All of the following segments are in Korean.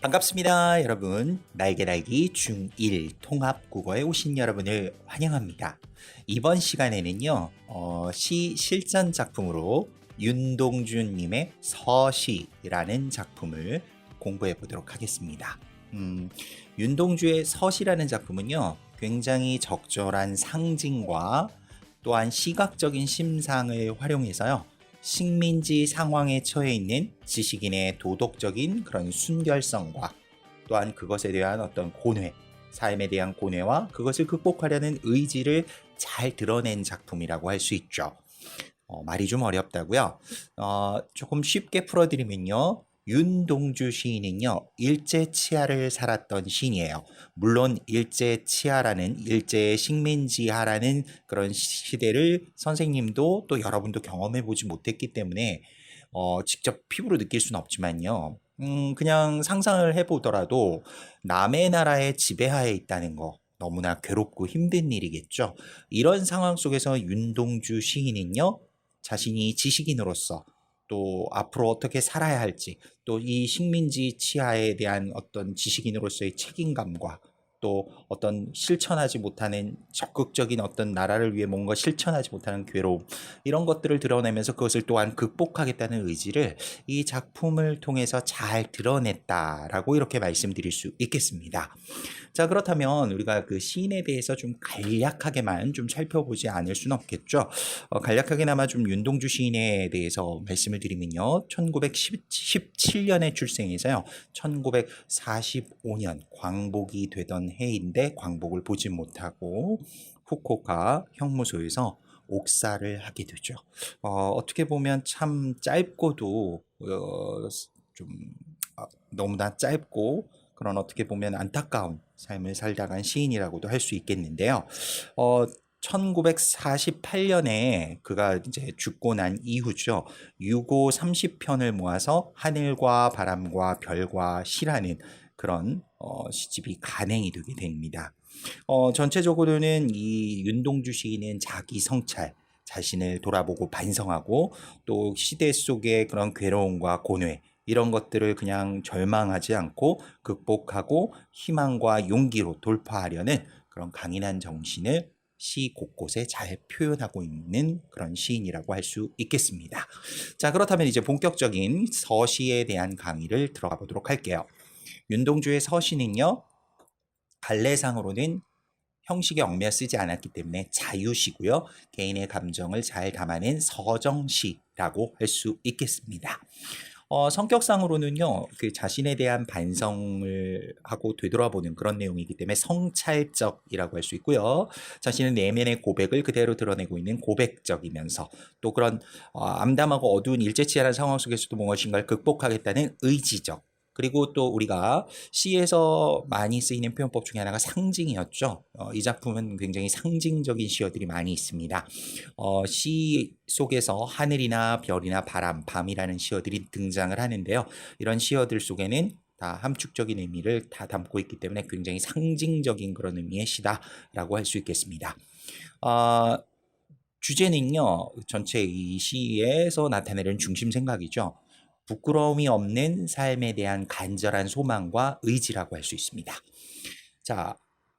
반갑습니다, 여러분. 날개달기 중1 통합국어에 오신 여러분을 환영합니다. 이번 시간에는요, 시 실전 작품으로 윤동주님의 서시라는 작품을 공부해 보도록 하겠습니다. 윤동주의 서시라는 작품은요, 굉장히 적절한 상징과 또한 시각적인 심상을 활용해서요, 식민지 상황에 처해 있는 지식인의 도덕적인 그런 순결성과 또한 그것에 대한 어떤 고뇌, 삶에 대한 고뇌와 그것을 극복하려는 의지를 잘 드러낸 작품이라고 할 수 있죠. 말이 좀 어렵다고요? 조금 쉽게 풀어드리면요. 윤동주 시인은요, 일제 치하를 살았던 시인이에요. 물론 일제 치하라는 일제의 식민지하라는 그런 시대를 선생님도 또 여러분도 경험해 보지 못했기 때문에 직접 피부로 느낄 수는 없지만요. 그냥 상상을 해보더라도 남의 나라의 지배하에 있다는 거 너무나 괴롭고 힘든 일이겠죠. 이런 상황 속에서 윤동주 시인은요, 자신이 지식인으로서 또 앞으로 어떻게 살아야 할지, 또 이 식민지 치하에 대한 어떤 지식인으로서의 책임감과 또 어떤 실천하지 못하는 적극적인 어떤 나라를 위해 뭔가 실천하지 못하는 괴로움, 이런 것들을 드러내면서 그것을 또한 극복하겠다는 의지를 이 작품을 통해서 잘 드러냈다라고 이렇게 말씀드릴 수 있겠습니다. 자, 그렇다면 우리가 그 시인에 대해서 좀 간략하게만 좀 살펴보지 않을 수는 없겠죠. 간략하게나마 좀 윤동주 시인에 대해서 말씀을 드리면요. 1917년에 출생해서요. 1945년 광복이 되던 해인데 광복을 보지 못하고 후쿠오카 형무소에서 옥사를 하게 되죠. 어떻게 보면 참 짧고도 좀 너무나 짧고 그런 어떻게 보면 안타까운 삶을 살다간 시인이라고도 할 수 있겠는데요. 1948년에 그가 이제 죽고 난 이후죠. 유고 30편을 모아서 하늘과 바람과 별과 시라는 그런 시집이 간행이 되게 됩니다. 전체적으로는 이 윤동주 시인은 자기 성찰, 자신을 돌아보고 반성하고 또 시대 속의 그런 괴로움과 고뇌, 이런 것들을 그냥 절망하지 않고 극복하고 희망과 용기로 돌파하려는 그런 강인한 정신을 시 곳곳에 잘 표현하고 있는 그런 시인이라고 할 수 있겠습니다. 자, 그렇다면 이제 본격적인 서시에 대한 강의를 들어가 보도록 할게요. 윤동주의 서시는요, 갈래상으로는 형식에 얽매 쓰지 않았기 때문에 자유시고요. 개인의 감정을 잘 담아낸 서정시라고 할 수 있겠습니다. 성격상으로는요, 그 자신에 대한 반성을 하고 되돌아보는 그런 내용이기 때문에 성찰적이라고 할 수 있고요. 자신의 내면의 고백을 그대로 드러내고 있는 고백적이면서 또 그런 암담하고 어두운 일제치하라는 상황 속에서도 무엇인가를 극복하겠다는 의지적, 그리고 또 우리가 시에서 많이 쓰이는 표현법 중에 하나가 상징이었죠. 이 작품은 굉장히 상징적인 시어들이 많이 있습니다. 시 속에서 하늘이나 별이나 바람, 밤이라는 시어들이 등장을 하는데요. 이런 시어들 속에는 다 함축적인 의미를 다 담고 있기 때문에 굉장히 상징적인 그런 의미의 시다라고 할 수 있겠습니다. 어, 주제는요, 전체 이 시에서 나타내는 중심 생각이죠. 부끄러움이 없는 삶에 대한 간절한 소망과 의지라고 할 수 있습니다. 자,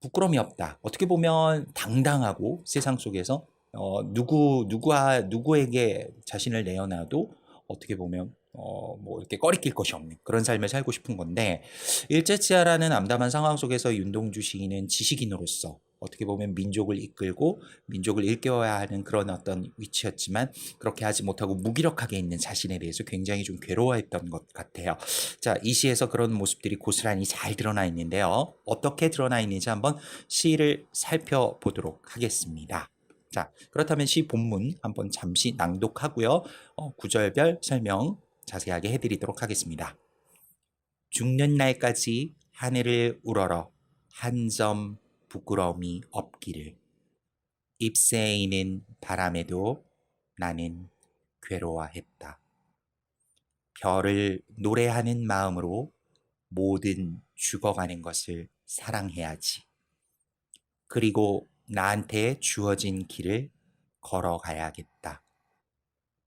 부끄러움이 없다. 어떻게 보면 당당하고 세상 속에서 누구에게 자신을 내어놔도 어떻게 보면 뭐 이렇게 꺼리낄 것이 없는 그런 삶을 살고 싶은 건데, 일제치하라는 암담한 상황 속에서 윤동주 시인은 지식인으로서 어떻게 보면 민족을 이끌고 민족을 일깨워야 하는 그런 어떤 위치였지만 그렇게 하지 못하고 무기력하게 있는 자신에 대해서 굉장히 좀 괴로워했던 것 같아요. 자, 이 시에서 그런 모습들이 고스란히 잘 드러나 있는데요. 어떻게 드러나 있는지 한번 시를 살펴보도록 하겠습니다. 자, 그렇다면 시 본문 한번 잠시 낭독하고요. 구절별 설명 자세하게 해드리도록 하겠습니다. 죽는 날까지 하늘을 우러러 한 점 부끄러움이 없기를. 잎새이는 바람에도 나는 괴로워했다. 별을 노래하는 마음으로 모든 죽어가는 것을 사랑해야지. 그리고 나한테 주어진 길을 걸어가야겠다.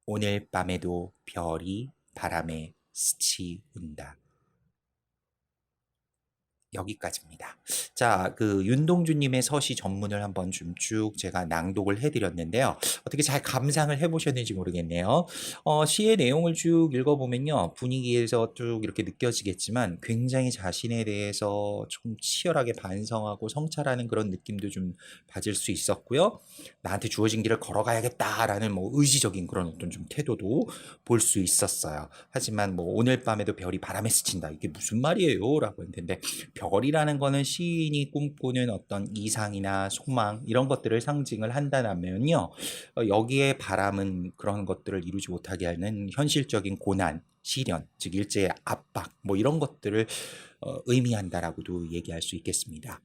오늘 밤에도 별이 바람에 스치운다. 여기까지입니다. 자, 그 윤동주님의 서시 전문을 한번 좀 쭉 제가 낭독을 해드렸는데요. 어떻게 잘 감상을 해보셨는지 모르겠네요. 시의 내용을 쭉 읽어보면요. 분위기에서 쭉 이렇게 느껴지겠지만 굉장히 자신에 대해서 좀 치열하게 반성하고 성찰하는 그런 느낌도 좀 받을 수 있었고요. 나한테 주어진 길을 걸어가야겠다라는 뭐 의지적인 그런 어떤 좀 태도도 볼 수 있었어요. 하지만 뭐 오늘 밤에도 별이 바람에 스친다. 이게 무슨 말이에요? 라고 했는데 별이라는 거는 시인이 꿈꾸는 어떤 이상이나 소망 이런 것들을 상징을 한다면요. 여기에 바람은 그런 것들을 이루지 못하게 하는 현실적인 고난, 시련, 즉 일제의 압박 뭐 이런 것들을 의미한다라고도 얘기할 수 있겠습니다.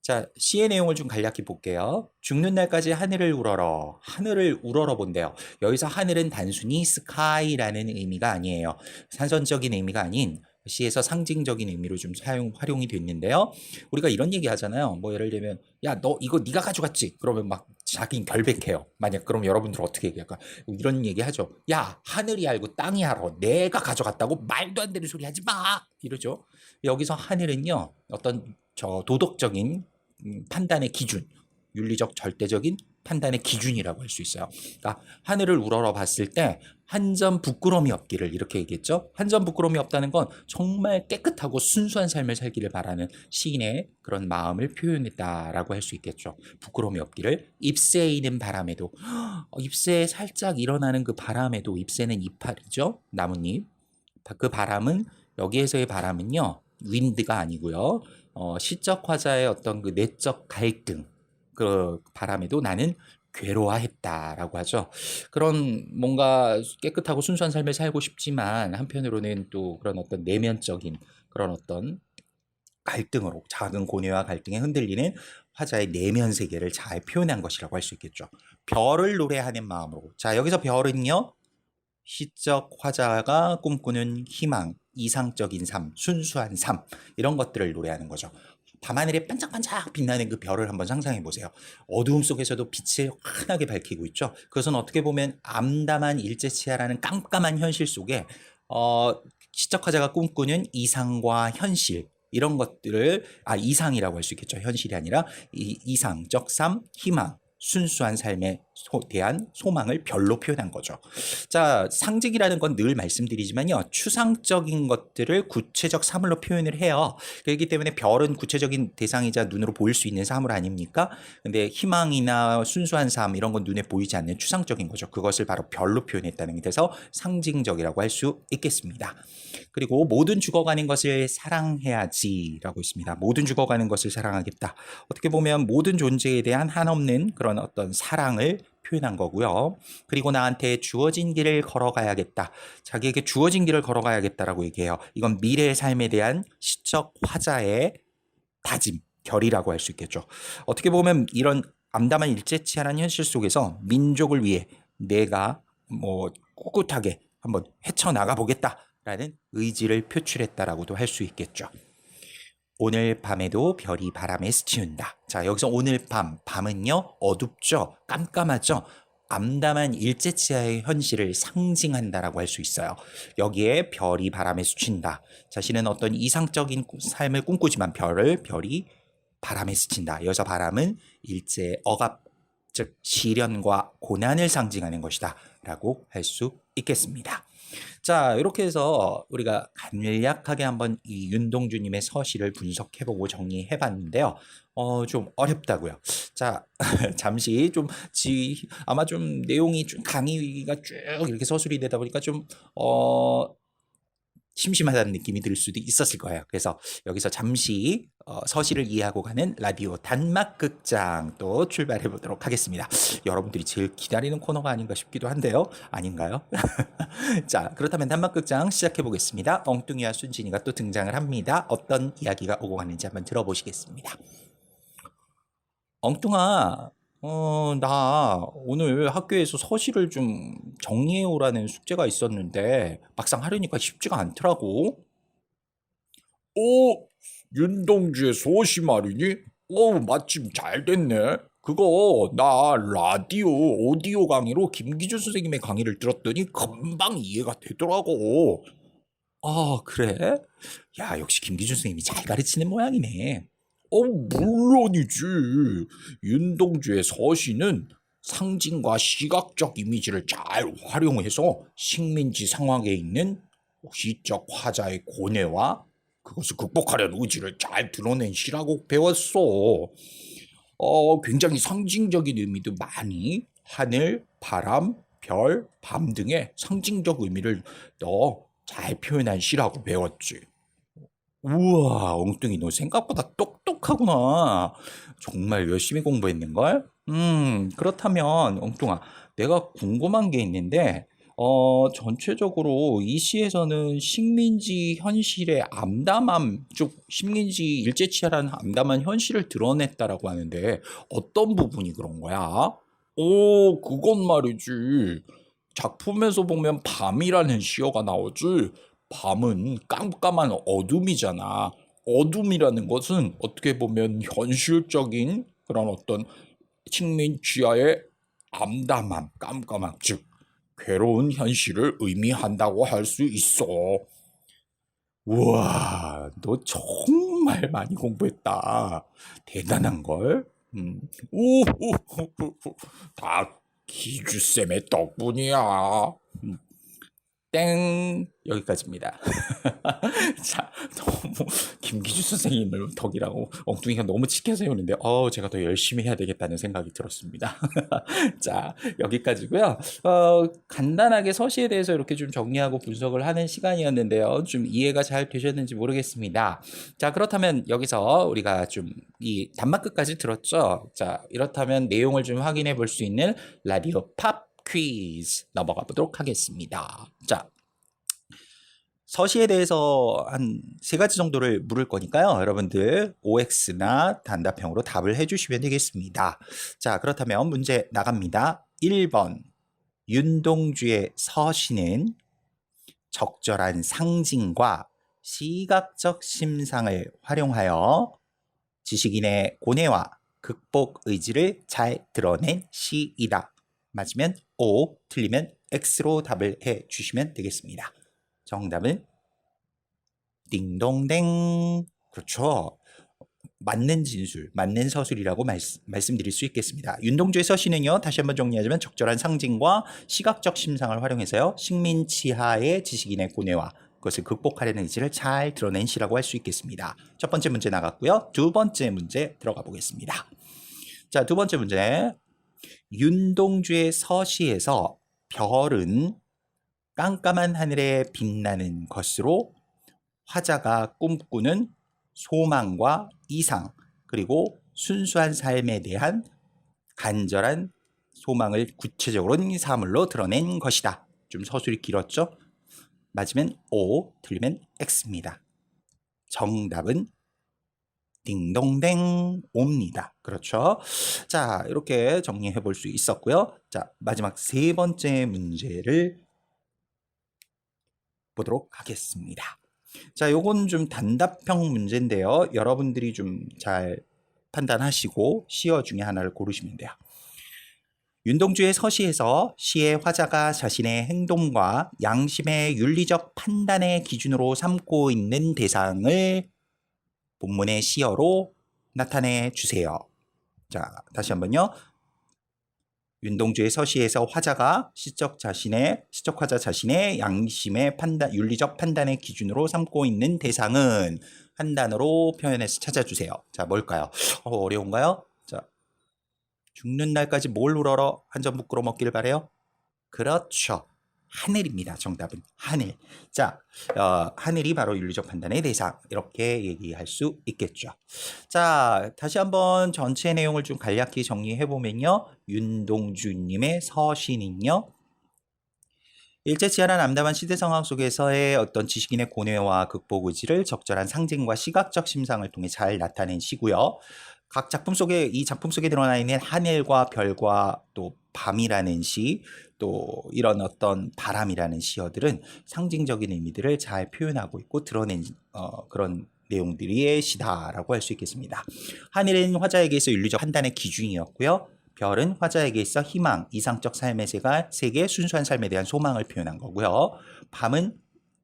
자, 시의 내용을 좀 간략히 볼게요. 죽는 날까지 하늘을 우러러, 하늘을 우러러 본대요. 여기서 하늘은 단순히 스카이라는 의미가 아니에요. 사전적인 의미가 아닌 시에서 상징적인 의미로 좀 활용이 됐는데요. 우리가 이런 얘기 하잖아요. 뭐 예를 들면, 야, 너 이거 네가 가져갔지? 그러면 막 자기는 결백해요. 만약 그럼 여러분들 어떻게 얘기할까? 이런 얘기 하죠. 야, 하늘이 알고 땅이 알아. 내가 가져갔다고 말도 안 되는 소리 하지 마! 이러죠. 여기서 하늘은요, 어떤 도덕적인 판단의 기준, 윤리적 절대적인 판단의 기준이라고 할 수 있어요. 그러니까 하늘을 우러러 봤을 때 한 점 부끄러움이 없기를 이렇게 얘기했죠. 한 점 부끄러움이 없다는 건 정말 깨끗하고 순수한 삶을 살기를 바라는 시인의 그런 마음을 표현했다라고 할 수 있겠죠. 부끄러움이 없기를 잎새에 있는 바람에도 잎새에 살짝 일어나는 그 바람에도 잎새는 이파리죠. 나뭇잎. 그 바람은 여기에서의 바람은요. 윈드가 아니고요. 시적 화자의 어떤 그 내적 갈등, 그 바람에도 나는 괴로워했다라고 하죠. 그런 뭔가 깨끗하고 순수한 삶을 살고 싶지만 한편으로는 또 그런 어떤 내면적인 그런 어떤 갈등으로 작은 고뇌와 갈등에 흔들리는 화자의 내면 세계를 잘 표현한 것이라고 할 수 있겠죠. 별을 노래하는 마음으로. 자, 여기서 별은요. 시적 화자가 꿈꾸는 희망, 이상적인 삶, 순수한 삶 이런 것들을 노래하는 거죠. 밤하늘에 반짝반짝 빛나는 그 별을 한번 상상해 보세요. 어두움 속에서도 빛을 환하게 밝히고 있죠. 그것은 어떻게 보면 암담한 일제치하라는 깜깜한 현실 속에 시적 화자가 꿈꾸는 이상과 현실 이런 것들을 이상이라고 할 수 있겠죠. 현실이 아니라 이상적 삶, 희망 순수한 삶에 대한 소망을 별로 표현한 거죠. 자, 상징이라는 건 늘 말씀드리지만요. 추상적인 것들을 구체적 사물로 표현을 해요. 그렇기 때문에 별은 구체적인 대상이자 눈으로 보일 수 있는 사물 아닙니까? 근데 희망이나 순수한 삶 이런 건 눈에 보이지 않는 추상적인 거죠. 그것을 바로 별로 표현했다는 데서 상징적이라고 할 수 있겠습니다. 그리고 모든 죽어가는 것을 사랑해야지라고 있습니다. 모든 죽어가는 것을 사랑하겠다. 어떻게 보면 모든 존재에 대한 한없는 그런 어떤 사랑을 표현한 거고요. 그리고 나한테 주어진 길을 걸어가야겠다. 자기에게 주어진 길을 걸어가야겠다라고 얘기해요. 이건 미래의 삶에 대한 시적 화자의 다짐, 결이라고 할 수 있겠죠. 어떻게 보면 이런 암담한 일제치하는 현실 속에서 민족을 위해 내가 뭐 꿋꿋하게 한번 헤쳐나가 보겠다라는 의지를 표출했다라고도 할 수 있겠죠. 오늘 밤에도 별이 바람에 스치운다. 자, 여기서 오늘 밤은요, 어둡죠? 깜깜하죠? 암담한 일제치하의 현실을 상징한다라고 할 수 있어요. 여기에 별이 바람에 스친다. 자신은 어떤 이상적인 삶을 꿈꾸지만 별이 바람에 스친다. 여기서 바람은 일제의 억압, 즉 시련과 고난을 상징하는 것이다 라고 할 수 있겠습니다. 자, 이렇게 해서 우리가 간략하게 한번 이 윤동주님의 서시를 분석해보고 정리해봤는데요. 좀 어렵다고요. 자, 잠시 좀 아마 좀 내용이 좀 강의가 쭉 이렇게 서술이 되다 보니까 좀 심심하다는 느낌이 들 수도 있었을 거예요. 그래서 여기서 잠시 서시를 이해하고 가는 라디오 단막극장 또 출발해 보도록 하겠습니다. 여러분들이 제일 기다리는 코너가 아닌가 싶기도 한데요. 아닌가요? 자, 그렇다면 단막극장 시작해 보겠습니다. 엉뚱이와 순진이가 또 등장을 합니다. 어떤 이야기가 오고 가는지 한번 들어보시겠습니다. 엉뚱아, 나 오늘 학교에서 서시를 좀 정리해 오라는 숙제가 있었는데 막상 하려니까 쉽지가 않더라고. 어? 윤동주의 소시 말이니? 마침 잘 됐네. 그거 나 라디오 오디오 강의로 김기준 선생님의 강의를 들었더니 금방 이해가 되더라고. 아, 그래? 야, 역시 김기준 선생님이 잘 가르치는 모양이네. 물론이지. 윤동주의 서시는 상징과 시각적 이미지를 잘 활용해서 식민지 상황에 있는 시적 화자의 고뇌와 그것을 극복하려는 의지를 잘 드러낸 시라고 배웠어. 굉장히 상징적인 의미도 많이 하늘, 바람, 별, 밤 등의 상징적 의미를 더 잘 표현한 시라고 배웠지. 우와, 엉뚱이 너 생각보다 똑똑하구나. 정말 열심히 공부했는걸? 그렇다면 엉뚱아, 내가 궁금한 게 있는데, 전체적으로 이 시에서는 식민지 현실의 암담함, 즉 식민지 일제치하라는 암담한 현실을 드러냈다라고 하는데 어떤 부분이 그런 거야? 그건 말이지. 작품에서 보면 밤이라는 시어가 나오지. 밤은 깜깜한 어둠이잖아. 어둠이라는 것은 어떻게 보면 현실적인 그런 어떤 식민지하의 암담함, 깜깜함, 즉 괴로운 현실을 의미한다고 할 수 있어. 우와, 너 정말 많이 공부했다. 대단한 걸. 오, 다 기주쌤의 덕분이야. 땡 여기까지입니다. 자, 너무 김기주 선생님을 덕이라고 엉뚱이가 너무 치켜 세우는데 제가 더 열심히 해야 되겠다는 생각이 들었습니다. 자, 여기까지고요. 간단하게 서시에 대해서 이렇게 좀 정리하고 분석을 하는 시간이었는데요. 좀 이해가 잘 되셨는지 모르겠습니다. 자, 그렇다면 여기서 우리가 좀 이 단막끝까지 들었죠? 자, 이렇다면 내용을 좀 확인해 볼 수 있는 라디오 팝 퀴즈 넘어가 보도록 하겠습니다. 자, 서시에 대해서 한 세 가지 정도를 물을 거니까요. 여러분들 OX나 단답형으로 답을 해주시면 되겠습니다. 자, 그렇다면 문제 나갑니다. 1번 윤동주의 서시는 적절한 상징과 시각적 심상을 활용하여 지식인의 고뇌와 극복 의지를 잘 드러낸 시이다. 맞으면 O, 틀리면 X로 답을 해주시면 되겠습니다. 정답은 띵동댕. 그렇죠. 맞는 진술, 맞는 서술이라고 말씀드릴 수 있겠습니다. 윤동주의 서시는요, 다시 한번 정리하자면 적절한 상징과 시각적 심상을 활용해서요, 식민지하의 지식인의 고뇌와 그것을 극복하려는 의지를 잘 드러낸 시라고 할 수 있겠습니다. 첫 번째 문제 나갔고요. 두 번째 문제 들어가 보겠습니다. 자, 두 번째 문제. 윤동주의 서시에서 별은 깜깜한 하늘에 빛나는 것으로 화자가 꿈꾸는 소망과 이상, 그리고 순수한 삶에 대한 간절한 소망을 구체적으로 사물로 드러낸 것이다. 좀 서술이 길었죠? 맞으면 O, 틀리면 X입니다. 정답은 딩동댕 옵니다. 그렇죠? 자, 이렇게 정리해 볼 수 있었고요. 자, 마지막 세 번째 문제를 보도록 하겠습니다. 자, 요건 좀 단답형 문제인데요. 여러분들이 좀 잘 판단하시고 시어 중에 하나를 고르시면 돼요. 윤동주의 서시에서 시의 화자가 자신의 행동과 양심의 윤리적 판단의 기준으로 삼고 있는 대상을 본문의 시어로 나타내 주세요. 자, 다시 한번요. 윤동주의 서시에서 화자가 시적 화자 자신의 양심의 판단, 윤리적 판단의 기준으로 삼고 있는 대상은 한 단어로 표현해서 찾아주세요. 자, 뭘까요? 어려운가요? 자, 죽는 날까지 뭘 울어러 한 점 부끄러 먹기를 바래요? 그렇죠. 하늘입니다. 정답은 하늘. 자, 하늘이 바로 윤리적 판단의 대상. 이렇게 얘기할 수 있겠죠. 자, 다시 한번 전체 내용을 좀 간략히 정리해 보면요. 윤동주님의 서시는요. 일제치하란 암담한 시대 상황 속에서의 어떤 지식인의 고뇌와 극복 의지를 적절한 상징과 시각적 심상을 통해 잘 나타낸 시고요. 각 작품 속에 이 작품 속에 드러나 있는 하늘과 별과 또 밤이라는 시, 또 이런 어떤 바람이라는 시어들은 상징적인 의미들을 잘 표현하고 있고 드러낸 그런 내용들의 시다라고 할 수 있겠습니다. 하늘은 화자에게 있어 윤리적 판단의 기준이었고요. 별은 화자에게 있어 희망, 이상적 삶의 세계, 순수한 삶에 대한 소망을 표현한 거고요. 밤은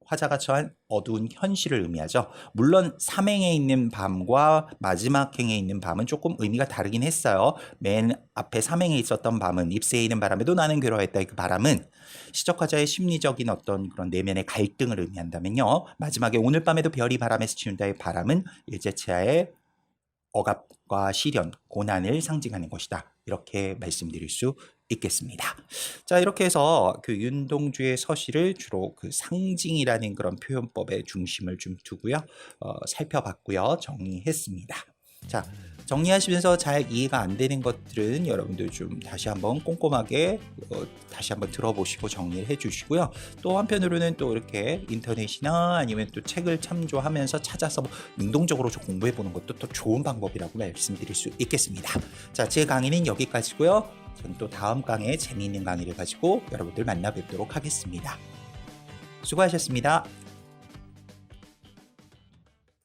화자가 처한 어두운 현실을 의미하죠. 물론 3행에 있는 밤과 마지막 행에 있는 밤은 조금 의미가 다르긴 했어요. 맨 앞에 3행에 있었던 밤은 잎새에 있는 바람에도 나는 괴로워했다. 그 바람은 시적화자의 심리적인 어떤 그런 내면의 갈등을 의미한다면요. 마지막에 오늘 밤에도 별이 바람에서 치운다의 바람은 일제치하의 억압과 시련, 고난을 상징하는 것이다. 이렇게 말씀드릴 수 있겠습니다. 자, 이렇게 해서 그 윤동주의 서시를 주로 그 상징이라는 그런 표현법에 중심을 좀 두고요. 살펴봤고요. 정리했습니다. 자, 정리하시면서 잘 이해가 안 되는 것들은 여러분들 좀 다시 한번 꼼꼼하게 다시 한번 들어보시고 정리를 해주시고요. 또 한편으로는 또 이렇게 인터넷이나 아니면 또 책을 참조하면서 찾아서 능동적으로 좀 공부해보는 것도 또 좋은 방법이라고 말씀드릴 수 있겠습니다. 자, 제 강의는 여기까지고요. 저는 또 다음 강의에 재미있는 강의를 가지고 여러분들 만나 뵙도록 하겠습니다. 수고하셨습니다.